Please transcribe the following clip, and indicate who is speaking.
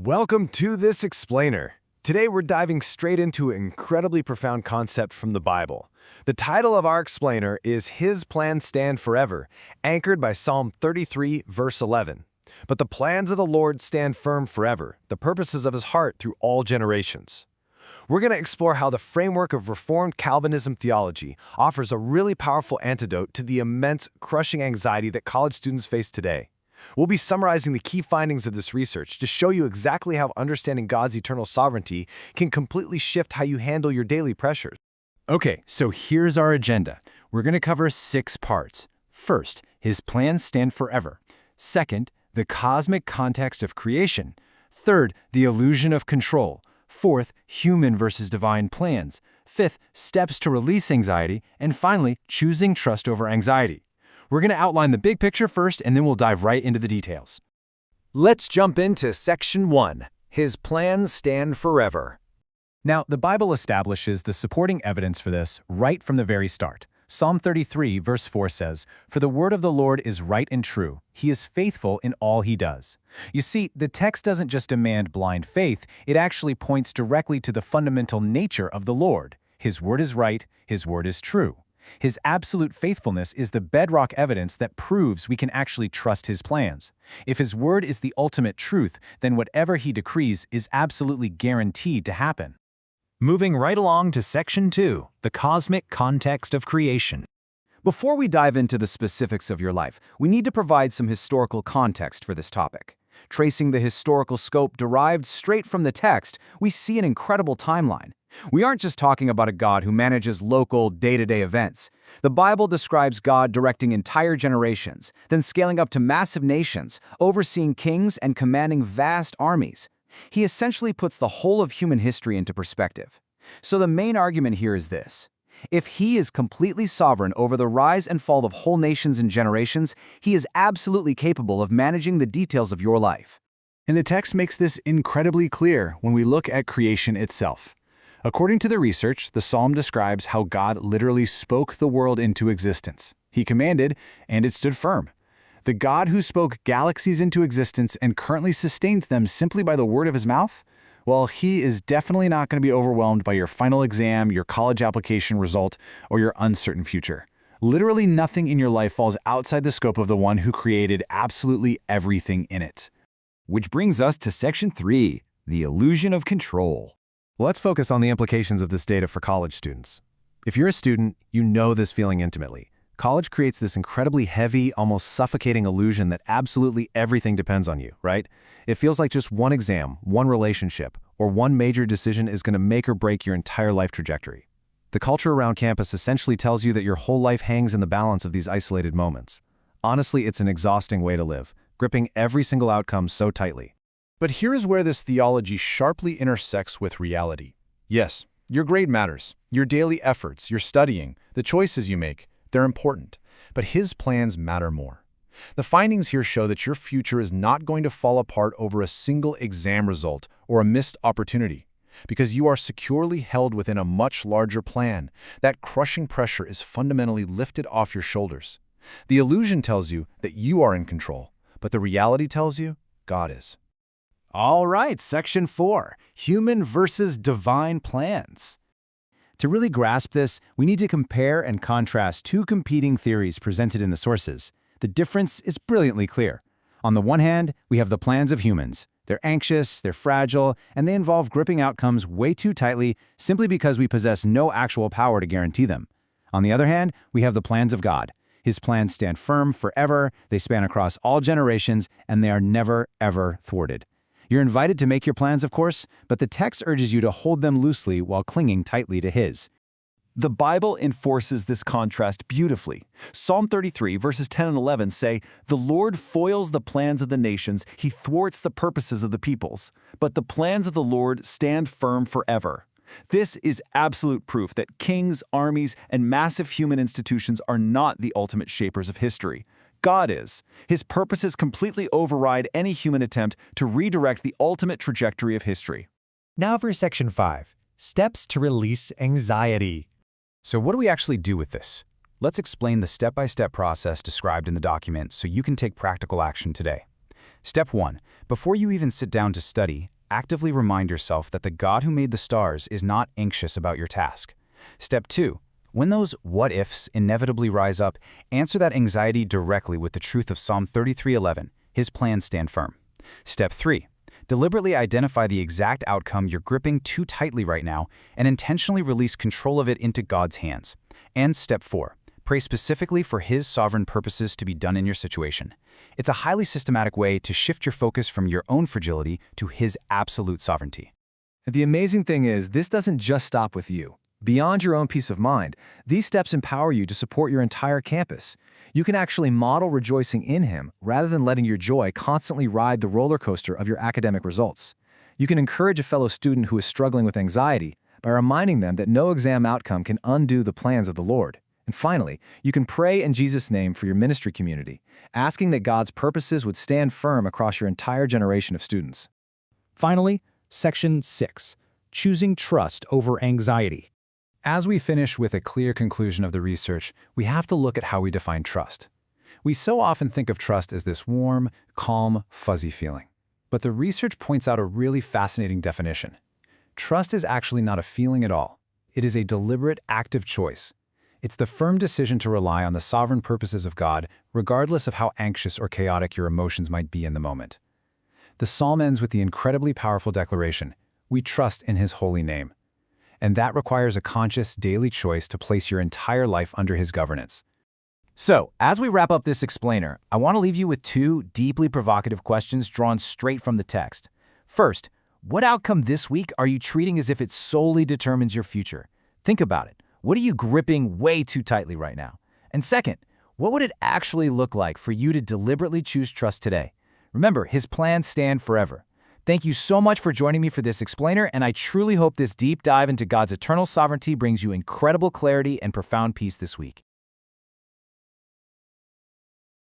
Speaker 1: Welcome to this explainer. Today we're diving straight into an incredibly profound concept from the Bible. The title of our explainer is His Plans Stand Forever, anchored by Psalm 33, verse 11. But the plans of the Lord stand firm forever, the purposes of His heart through all generations. We're going to explore how the framework of Reformed Calvinism theology offers a really powerful antidote to the immense, crushing anxiety that college students face today. We'll be summarizing the key findings of this research to show you exactly how understanding God's eternal sovereignty can completely shift how you handle your daily pressures.
Speaker 2: Okay, so here's our agenda. We're going to cover 6 parts. First, His plans stand forever. Second, the cosmic context of creation. Third, the illusion of control. Fourth, human versus divine plans. Fifth, steps to release anxiety. And finally, choosing trust over anxiety. We're going to outline the big picture first, and then we'll dive right into the details.
Speaker 1: Let's jump into Section 1. His plans stand forever.
Speaker 2: Now, the Bible establishes the supporting evidence for this right from the very start. Psalm 33, verse 4 says, "For the word of the Lord is right and true. He is faithful in all he does." You see, the text doesn't just demand blind faith, it actually points directly to the fundamental nature of the Lord. His word is right, His word is true. His absolute faithfulness is the bedrock evidence that proves we can actually trust His plans. If His word is the ultimate truth, then whatever He decrees is absolutely guaranteed to happen. Moving right along to Section 2, the cosmic context of creation. Before we dive into the specifics of your life, we need to provide some historical context for this topic. Tracing the historical scope derived straight from the text, we see an incredible timeline. We aren't just talking about a God who manages local, day-to-day events. The Bible describes God directing entire generations, then scaling up to massive nations, overseeing kings and commanding vast armies. He essentially puts the whole of human history into perspective. So the main argument here is this. If He is completely sovereign over the rise and fall of whole nations and generations, He is absolutely capable of managing the details of your life. And the text makes this incredibly clear when we look at creation itself. According to the research, the psalm describes how God literally spoke the world into existence. He commanded, and it stood firm. The God who spoke galaxies into existence and currently sustains them simply by the word of His mouth? Well, He is definitely not going to be overwhelmed by your final exam, your college application result, or your uncertain future. Literally nothing in your life falls outside the scope of the one who created absolutely everything in it. Which brings us to Section 3, the illusion of control.
Speaker 1: Let's focus on the implications of this data for college students. If you're a student, you know this feeling intimately. College creates this incredibly heavy, almost suffocating illusion that absolutely everything depends on you, right? It feels like just one exam, one relationship, or one major decision is going to make or break your entire life trajectory. The culture around campus essentially tells you that your whole life hangs in the balance of these isolated moments. Honestly, it's an exhausting way to live, gripping every single outcome so tightly.
Speaker 3: But here is where this theology sharply intersects with reality. Yes, your grade matters. Your daily efforts, your studying, the choices you make, they're important. But His plans matter more. The findings here show that your future is not going to fall apart over a single exam result or a missed opportunity, because you are securely held within a much larger plan. That crushing pressure is fundamentally lifted off your shoulders. The illusion tells you that you are in control, but the reality tells you God is.
Speaker 2: All right, Section 4, human versus divine plans. To really grasp this, we need to compare and contrast 2 competing theories presented in the sources. The difference is brilliantly clear. On the one hand, we have the plans of humans. They're anxious, they're fragile, and they involve gripping outcomes way too tightly simply because we possess no actual power to guarantee them. On the other hand, we have the plans of God. His plans stand firm forever, they span across all generations, and they are never, ever thwarted. You're invited to make your plans, of course, but the text urges you to hold them loosely while clinging tightly to His.
Speaker 4: The Bible enforces this contrast beautifully. Psalm 33, verses 10 and 11 say, "The Lord foils the plans of the nations, He thwarts the purposes of the peoples. But the plans of the Lord stand firm forever." This is absolute proof that kings, armies, and massive human institutions are not the ultimate shapers of history. God is. His purposes completely override any human attempt to redirect the ultimate trajectory of history.
Speaker 2: Now for Section 5, steps to release anxiety. So what do we actually do with this? Let's explain the step-by-step process described in the document so you can take practical action today. Step 1. Before you even sit down to study, actively remind yourself that the God who made the stars is not anxious about your task. Step 2. When those what-ifs inevitably rise up, answer that anxiety directly with the truth of Psalm 33:11. His plans stand firm. Step 3. Deliberately identify the exact outcome you're gripping too tightly right now and intentionally release control of it into God's hands. And Step 4. Pray specifically for His sovereign purposes to be done in your situation. It's a highly systematic way to shift your focus from your own fragility to His absolute sovereignty.
Speaker 1: The amazing thing is, this doesn't just stop with you. Beyond your own peace of mind, these steps empower you to support your entire campus. You can actually model rejoicing in Him rather than letting your joy constantly ride the roller coaster of your academic results. You can encourage a fellow student who is struggling with anxiety by reminding them that no exam outcome can undo the plans of the Lord. And finally, you can pray in Jesus' name for your ministry community, asking that God's purposes would stand firm across your entire generation of students.
Speaker 5: Finally, Section 6. Choosing trust over anxiety.
Speaker 2: As we finish with a clear conclusion of the research, we have to look at how we define trust. We so often think of trust as this warm, calm, fuzzy feeling. But the research points out a really fascinating definition. Trust is actually not a feeling at all. It is a deliberate, active choice. It's the firm decision to rely on the sovereign purposes of God, regardless of how anxious or chaotic your emotions might be in the moment. The psalm ends with the incredibly powerful declaration, "We trust in His holy name." And that requires a conscious, daily choice to place your entire life under His governance.
Speaker 4: So, as we wrap up this explainer, I want to leave you with two deeply provocative questions drawn straight from the text. First, what outcome this week are you treating as if it solely determines your future? Think about it. What are you gripping way too tightly right now? And second, what would it actually look like for you to deliberately choose trust today? Remember, His plans stand forever. Thank you so much for joining me for this explainer, and I truly hope this deep dive into God's eternal sovereignty brings you incredible clarity and profound peace this week.